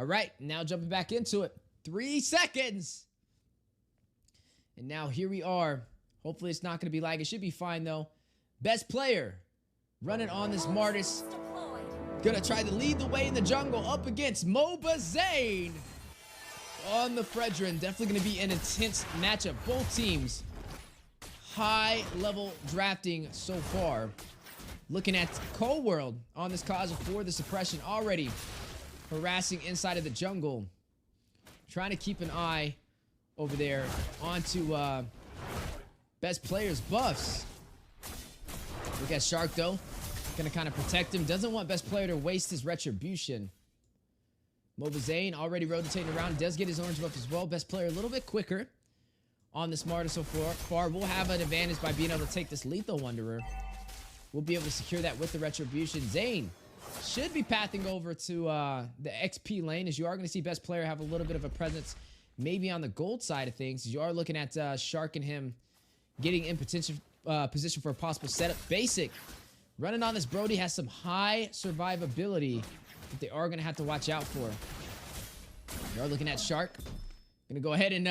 All right, now jumping back into it. 3 seconds. And now here we are. Hopefully it's not going to be lag. It should be fine, though. Best player. Running on this Martis. Gonna try to lead the way in the jungle up against Moba Zane on the Fredrin. Definitely gonna be an intense matchup. Both teams high level drafting so far. Looking at Cold World on this cause for the suppression, already harassing inside of the jungle. Trying to keep an eye over there onto best players buffs. Look at Shark though. Gonna kind of protect him. Doesn't want best player to waste his retribution. Moba Zane already rotating around. Does get his orange buff as well. Best player a little bit quicker on the Smarter so far. We'll have an advantage by being able to take this Lethal Wanderer. We'll be able to secure that with the retribution. Zane should be pathing over to the XP lane, as you are going to see best player have a little bit of a presence maybe on the gold side of things. You are looking at Shark and him getting in position for a possible setup. Basic running on this Brody has some high survivability that they are going to have to watch out for. You are looking at Shark. Going to go ahead and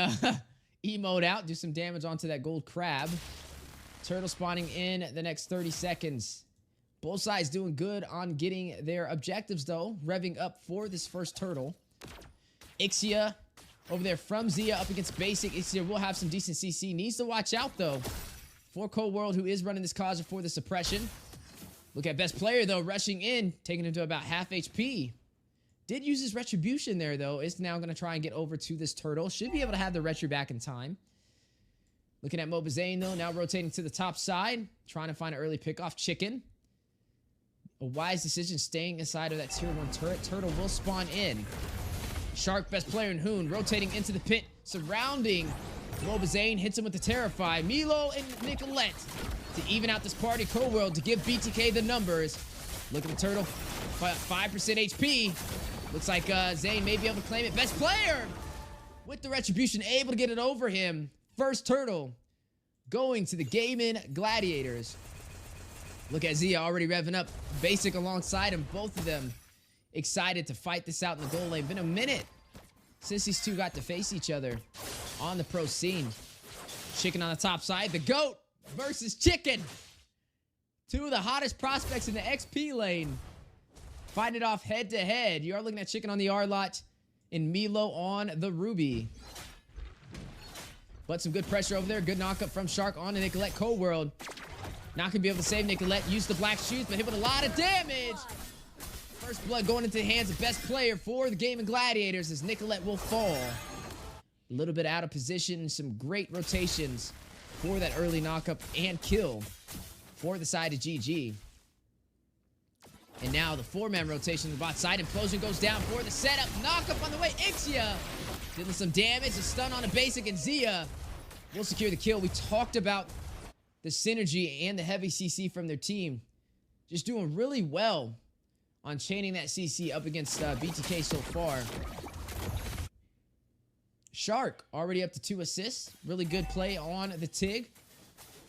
emote out, do some damage onto that gold crab. Turtle spawning in the next 30 seconds. Both sides doing good on getting their objectives, though. Revving up for this first turtle. Ixia over there from Zia up against Basic. Ixia will have some decent CC. Needs to watch out, though, for Cold World, who is running this cause for the suppression. Look at best player, though, rushing in, taking him to about half HP. Did use his retribution there, though. Is now going to try and get over to this turtle. Should be able to have the retri back in time. Looking at Moba Zane, though, now rotating to the top side. Trying to find an early pickoff. Chicken. A wise decision staying inside of that tier 1 turret. Turtle will spawn in. Shark, best player in Hoon, rotating into the pit, surrounding Moba Zane. Hits him with the Terrify. Milo and Nicolette to even out this party. Cold World to give BTK the numbers. Look at the turtle. 5% HP. Looks like Zane may be able to claim it. Best player with the retribution, able to get it over him. First turtle going to the Gaming Gladiators. Look at Zia already revving up. Basic alongside him. Both of them excited to fight this out in the goal lane. Been a minute since these two got to face each other on the pro scene. Chicken on the top side. The GOAT versus Chicken. Two of the hottest prospects in the XP lane. Find it off head to head. You are looking at Chicken on the R lot and Milo on the Ruby. But some good pressure over there. Good knockup from Shark on to Nicolette. Cold World not going to be able to save Nicolette. Use the black shoes, but hit with a lot of damage. First blood going into the hands of best player for the Gaming Gladiators as Nicolette will fall. A little bit out of position. Some great rotations for that early knockup and kill for the side of GG. And now the 4-man rotation on the bot side. Implosion goes down for the setup. Knockup on the way. Ixia dealing some damage. A stun on a Basic, and Zia will secure the kill. We talked about the synergy and the heavy CC from their team. Just doing really well on chaining that CC up against BTK so far. Shark already up to 2 assists. Really good play on the Tig.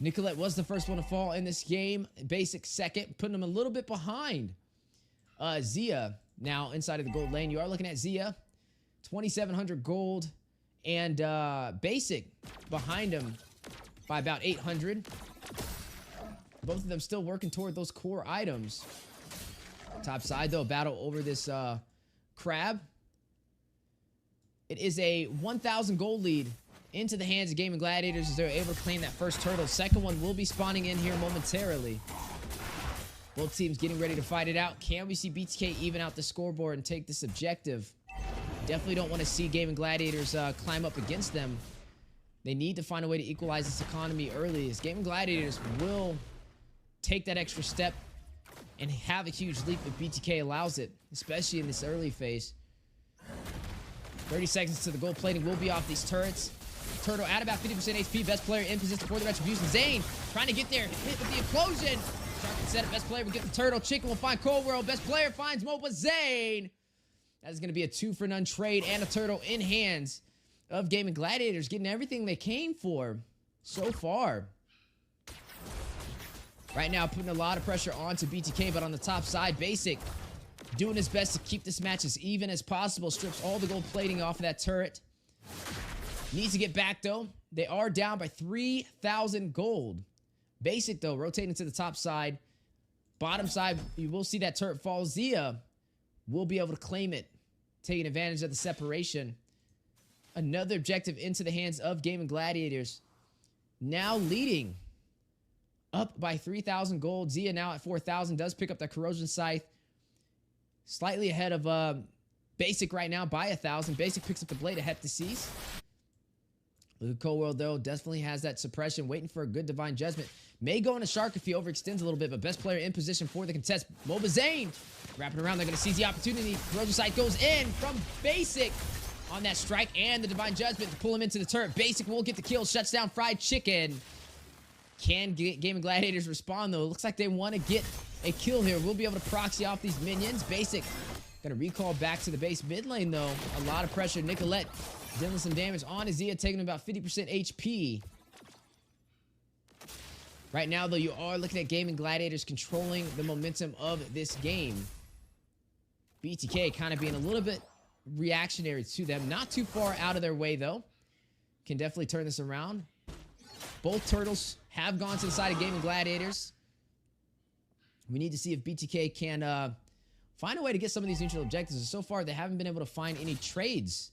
Nicolette was the first one to fall in this game. Basic second, putting him a little bit behind. Zia now inside of the gold lane. You are looking at Zia. 2,700 gold. And Basic behind him by about 800. Both of them still working toward those core items. Top side, though, battle over this crab. It is a 1,000 gold lead into the hands of Gaming Gladiators as they're able to claim that first turtle. Second one will be spawning in here momentarily. Both teams getting ready to fight it out. Can we see BTK even out the scoreboard and take this objective? Definitely don't want to see Gaming Gladiators climb up against them. They need to find a way to equalize this economy early, as Gaming Gladiators will take that extra step and have a huge leap if BTK allows it, especially in this early phase. 30 seconds to the gold plating will be off these turrets. Turtle at about 50% HP. Best player in position for the retribution. Zane trying to get there. Hit with the implosion. Shark can set it. Best player will get the turtle. Chicken will find Cold World. Best player finds Moba Zane. That is going to be a 2-for-none trade and a turtle in hands of Gaming Gladiators, getting everything they came for so far. Right now, putting a lot of pressure onto BTK, but on the top side, Basic doing his best to keep this match as even as possible. Strips all the gold plating off of that turret. Needs to get back, though. They are down by 3,000 gold. Basic, though, rotating to the top side. Bottom side, you will see that turret fall. Zia will be able to claim it, taking advantage of the separation. Another objective into the hands of Gaming Gladiators. Now leading up by 3,000 gold. Zia now at 4,000 does pick up that Corrosion Scythe. Slightly ahead of Basic right now by 1,000. Basic picks up the Blade of Heptases. Look at Cold World, though. Definitely has that suppression, waiting for a good Divine Judgment. May go into Shark if he overextends a little bit, but best player in position for the contest. Mobazane wrapping around. They're going to seize the opportunity. Corrosion Sight goes in from Basic on that strike and the Divine Judgment to pull him into the turret. Basic will get the kill. Shuts down Fried Chicken. Can Gaming Gladiators respond, though? It looks like they want to get a kill here. We'll be able to proxy off these minions. Basic going to recall back to the base mid lane, though. A lot of pressure. Nicolette dealing some damage on Zia, taking about 50% HP. Right now, though, you are looking at Gaming Gladiators controlling the momentum of this game. BTK kind of being a little bit reactionary to them. Not too far out of their way, though. Can definitely turn this around. Both turtles have gone to the side of Gaming Gladiators. We need to see if BTK can find a way to get some of these neutral objectives. And so far, they haven't been able to find any trades.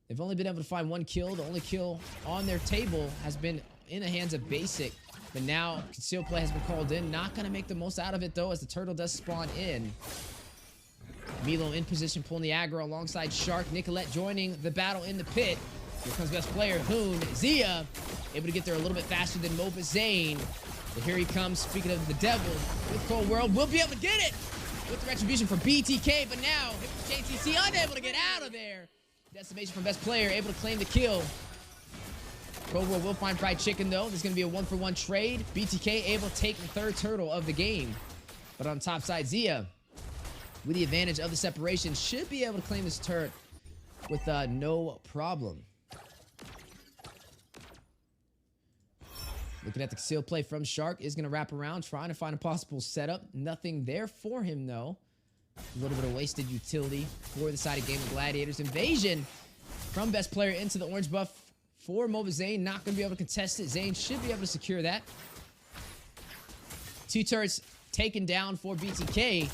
They've only been able to find one kill. The only kill on their table has been in the hands of Basic. But now, Concealed Play has been called in. Not going to make the most out of it, though, as the turtle does spawn in. Milo in position, pulling the aggro alongside Shark. Nicolette joining the battle in the pit. Here comes best player, Hoon. Zia, able to get there a little bit faster than Mobazane. But here he comes, speaking of the devil, with Cold World. We'll be able to get it with the retribution for BTK, but now, HCC unable to get out of there. Decimation from best player, able to claim the kill. Cold World will find Fried Chicken, though. There's going to be a 1-for-1 trade. BTK able to take the third turtle of the game. But on top side, Zia, with the advantage of the separation, should be able to claim this turret with no problem. Looking at the concealed play from Shark, is going to wrap around, trying to find a possible setup. Nothing there for him, though. A little bit of wasted utility for the side of Gaming Gladiators. Invasion from best player into the orange buff for Mobazane. Not going to be able to contest it. Zane should be able to secure that. Two turrets taken down for BTK.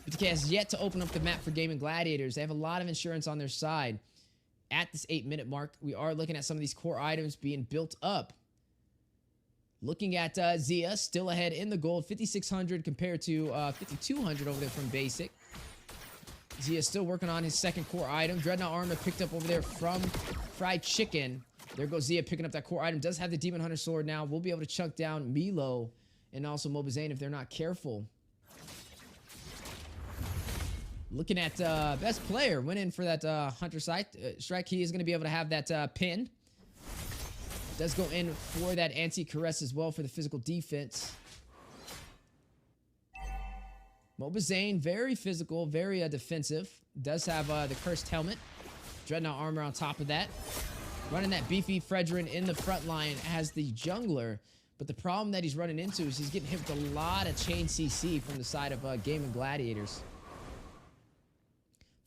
BTK has yet to open up the map for Gaming Gladiators. They have a lot of insurance on their side. At this 8-minute mark, we are looking at some of these core items being built up. Looking at Zia, still ahead in the gold, 5,600 compared to 5,200 over there from Basic. Zia still working on his second core item. Dreadnought armor picked up over there from Fried Chicken. There goes Zia picking up that core item. Does have the Demon Hunter sword now. We'll be able to chunk down Milo and also Mobazane if they're not careful. Looking at best player, went in for that Hunter Strike. He is going to be able to have that pin. Does go in for that anti-caress as well for the physical defense. Mobazane, very physical, very defensive. Does have the cursed helmet. Dreadnought armor on top of that. Running that beefy Fredrin in the front line as the jungler. But the problem that he's running into is he's getting hit with a lot of chain CC from the side of Gaming Gladiators.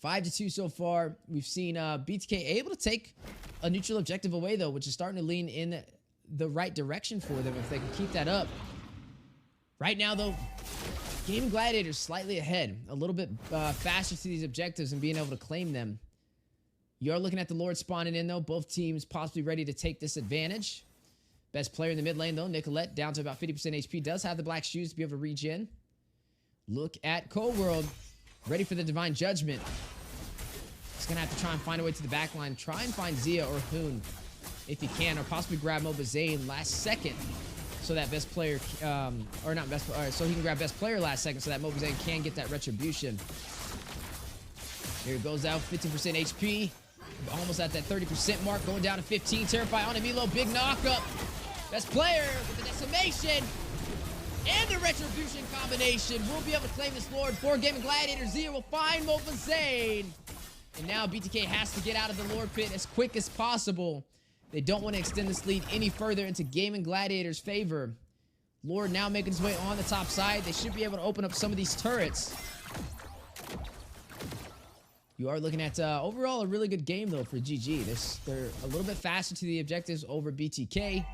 5-2 so far. We've seen BTK able to take a neutral objective away, though, which is starting to lean in the right direction for them if they can keep that up. Right now, though, Gaming Gladiators slightly ahead. A little bit faster to these objectives and being able to claim them. You are looking at the Lord spawning in, though. Both teams possibly ready to take this advantage. Best player in the mid lane, though, Nicolette, down to about 50% HP. Does have the black shoes to be able to regen. Look at Cold World. Ready for the Divine Judgment. He's going to have to try and find a way to the back line. Try and find Zia or Hoon if he can, or possibly grab Mobazane last second so that best player, or not best, so he can grab best player last second so that Mobazane can get that retribution. Here it goes out, 15% HP. Almost at that 30% mark, going down to 15. Terrify on Emilo, big knockup. Best player with the decimation. And the retribution combination. We'll be able to claim this Lord for Gaming Gladiators. Zia will find Mobazane. And now BTK has to get out of the Lord pit as quick as possible. They don't want to extend this lead any further into Gaming Gladiators' favor. Lord now making his way on the top side. They should be able to open up some of these turrets. You are looking at overall a really good game though for GG. They're a little bit faster to the objectives over BTK,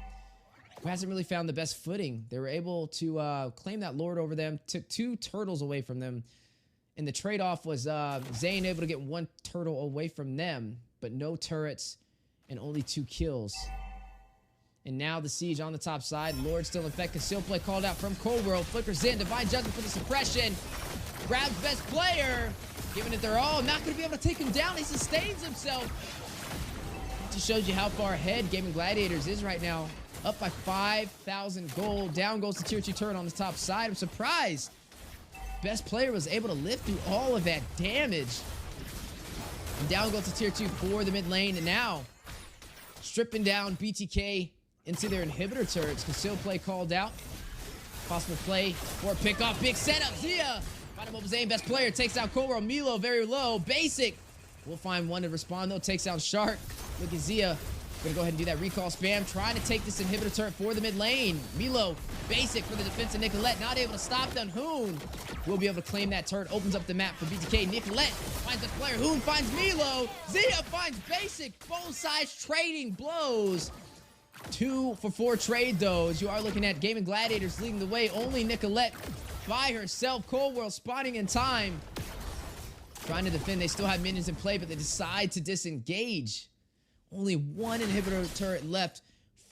who hasn't really found the best footing. They were able to claim that Lord over them, took 2 turtles away from them, and the trade-off was Zayn able to get 1 turtle away from them, but no turrets and only 2 kills. And now the siege on the top side. Lord still infected. Conceal play called out from Cold World. Flickers in. Divine Judgment for the suppression. Grabs best player. Giving it their all. Not going to be able to take him down. He sustains himself. Just shows you how far ahead Gaming Gladiators is right now. Up by 5,000 gold. Down goes the tier 2 turret on the top side. I'm surprised best player was able to lift through all of that damage. And down goes the tier 2 for the mid lane. And now stripping down BTK into their inhibitor turrets. Conceal play called out. Possible play for pickoff. Big setup. Zia. Bottom of Zayn. Best player. Takes out Cobra. Milo very low. Basic. We'll find one to respond though. Takes out Shark. Look at Zia. Gonna go ahead and do that recall spam. Trying to take this inhibitor turret for the mid lane. Milo. Basic for the defense of Nicolette. Not able to stop them. Hoon will be able to claim that turret. Opens up the map for BTK. Nicolette finds the player. Hoon finds Milo. Zia finds Basic. Both sides trading blows. 2 for 4 trade those. You are looking at Gaming Gladiators leading the way. Only Nicolette by herself. Cold World spawning in time. Trying to defend. They still have minions in play, but they decide to disengage. Only 1 inhibitor turret left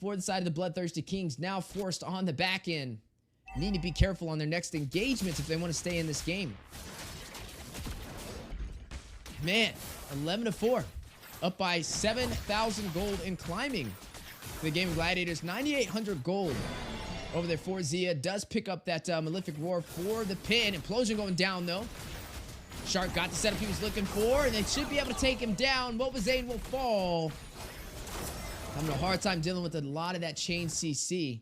for the side of the Bloodthirsty Kings. Now forced on the back end. Need to be careful on their next engagements if they want to stay in this game. Man, 11-4. Up by 7,000 gold and climbing. The Gaming Gladiators, 9,800 gold over there for Zia. Does pick up that Malefic Roar for the pin. Implosion going down, though. Shark got the setup he was looking for, and they should be able to take him down. Zayn will fall. Having a hard time dealing with a lot of that chain CC.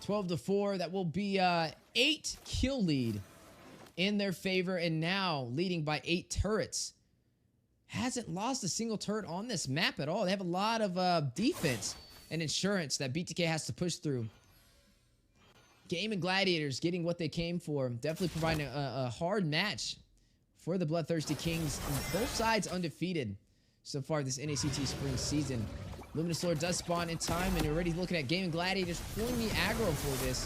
12-4. That will be 8 kill lead in their favor, and now leading by 8 turrets. Hasn't lost a single turret on this map at all. They have a lot of defense and insurance that BTK has to push through. Gaming Gladiators getting what they came for. Definitely providing a hard match for the Bloodthirsty Kings. Both sides undefeated so far this NACT spring season. Luminous Lord does spawn in time, and you're already looking at Gaming Gladiators pulling the aggro for this.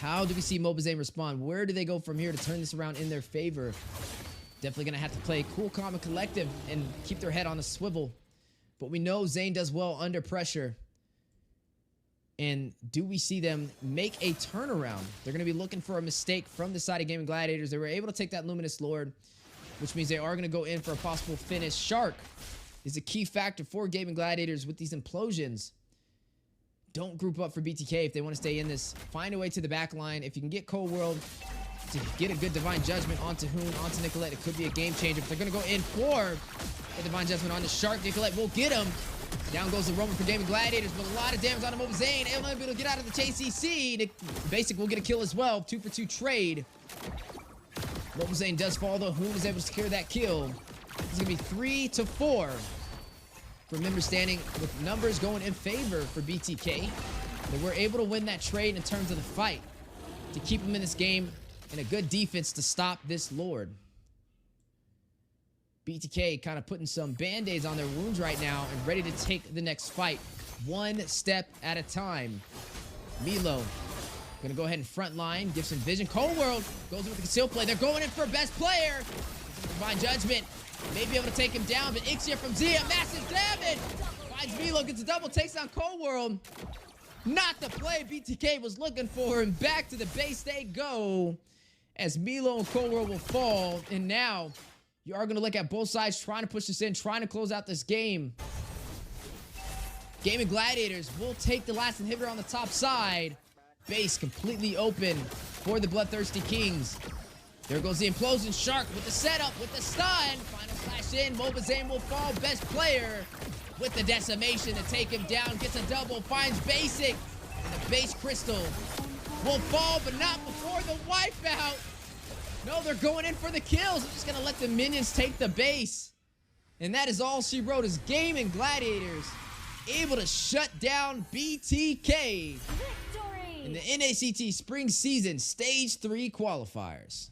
How do we see Zayn respond? Where do they go from here to turn this around in their favor? Definitely going to have to play cool, calm, and collective and keep their head on a swivel. But we know Zayn does well under pressure. And do we see them make a turnaround? They're going to be looking for a mistake from the side of Gaming Gladiators. They were able to take that Luminous Lord, which means they are going to go in for a possible finish. Shark is a key factor for Gaming Gladiators with these implosions. Don't group up for BTK if they want to stay in this. Find a way to the back line. If you can get Cold World to get a good Divine Judgment onto Hoon, onto Nicolette, it could be a game changer. If they're going to go in for the Divine Judgment onto Shark, Nicolette will get him. Down goes the Roman for Gaming Gladiators, but a lot of damage on him over Zayn. Able to get out of the chain CC. Basic will get a kill as well. 2 for 2 trade. Zayn does fall though. Hoon is able to secure that kill. It's going to be 3-4. Remember, standing with numbers going in favor for BTK. They were able to win that trade in terms of the fight to keep them in this game, and a good defense to stop this Lord. BTK kind of putting some band-aids on their wounds right now and ready to take the next fight. One step at a time. Milo gonna go ahead and front line, give some vision. Cold World goes in with the conceal play. They're going in for best player. Divine Judgment. May be able to take him down, but Ixia from Zia, massive damage. Finds Milo, gets a double, takes down Cold World. Not the play BTK was looking for, and back to the base they go as Milo and Cold World will fall. And now you are going to look at both sides trying to push this in, trying to close out this game. Gaming Gladiators will take the last inhibitor on the top side. Base completely open for the Bloodthirsty Kings. There goes the implosion. Shark with the setup, with the stun. Final slash in. Zayn will fall. Best player with the decimation to take him down. Gets a double. Finds Basic. And the base crystal will fall, but not before the wipeout. No, they're going in for the kills. They're just going to let the minions take the base. And that is all she wrote, is Gaming Gladiators able to shut down BTK in the NACT Spring Season Stage 3 Qualifiers.